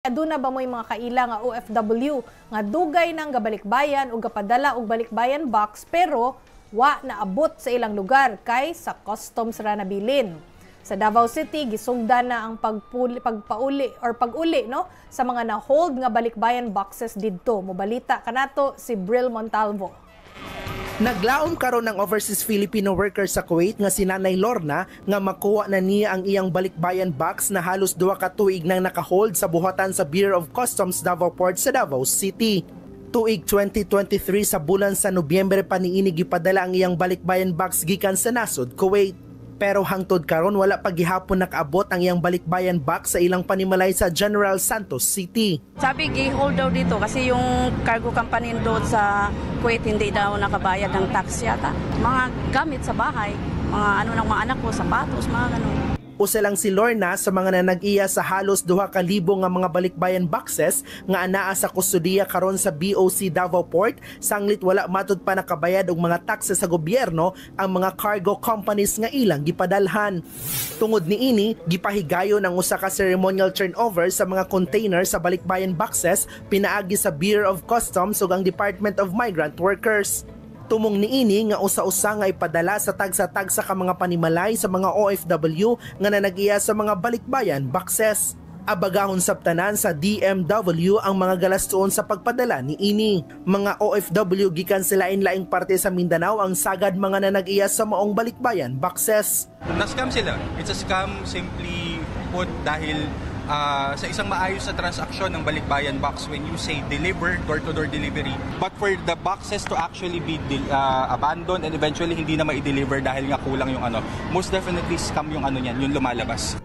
Aduna ba mo'y mga kaila nga OFW nga dugay nang gabalikbayan o gapadala og balikbayan box pero wa naabot sa ilang lugar kay sa customs ra nabilin. Sa Davao City gisugdan na ang pag-uli no sa mga na-hold nga balikbayan boxes didto. Mobalita kanato si Bril Montalvo. Naglaom karon ng overseas Filipino worker sa Kuwait nga si Nanay Lorna nga makuha na niya ang iyang balikbayan box na halos 2 ka tuig nang nakahold sa buhatan sa Bureau of Customs Davao Port sa Davao City. Tuig 2023 sa bulan sa Nobyembre pa niini gipadala ang iyang balikbayan box gikan sa nasod Kuwait. Pero hangtod karon wala pa gihapon nakaabot ang iyang balikbayan box sa ilang panimalay sa General Santos City. Sabi gi-hold daw dito kasi yung cargo company doon sa Kuwait hindi daw nakabayad ng tax yata. Mga gamit sa bahay, mga ng mga anak ko, sapatos, mga ganun. Usa lang si Lorna sa mga nanag-iya sa halos 2,000 nga mga balikbayan boxes nga anaa sa kustudiya karon sa BOC Davao Port, sanglit wala matud pa nakabayad og mga taxes sa gobyerno ang mga cargo companies nga ilang gipadalhan. Tungod niini, gipahigayon ang usa ka ceremonial turnover sa mga container sa balikbayan boxes pinaagi sa Bureau of Customs ug ang Department of Migrant Workers. Tumong niini nga usa-usa nga ipadala sa tagsa-tagsa ka mga panimalay sa mga OFW nga nanag-iya sa mga balikbayan boxes. Abagahon sabtanan sa DMW ang mga galastuon sa pagpadala ni ini. Mga OFW gikan sa lain-laing parte sa Mindanao ang sagad mga nanag-iya sa maong balikbayan boxes. Na-scam sila. It's a scam simply put dahil sa isang maayos na transaksyon ng balikbayan box when you say deliver, door-to-door delivery. But for the boxes to actually be abandoned and eventually hindi na ma-deliver dahil nga kulang yung most definitely scam yung niyan, yung lumalabas.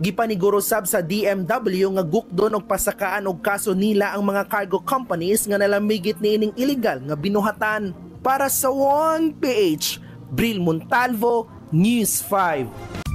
Gipaniguro sab sa DMW nga gukdon og pasakaan og kaso nila ang mga cargo companies nga nalamigit niining illegal nga binuhatan. Para sa 1PH, Bril Montalvo, News 5.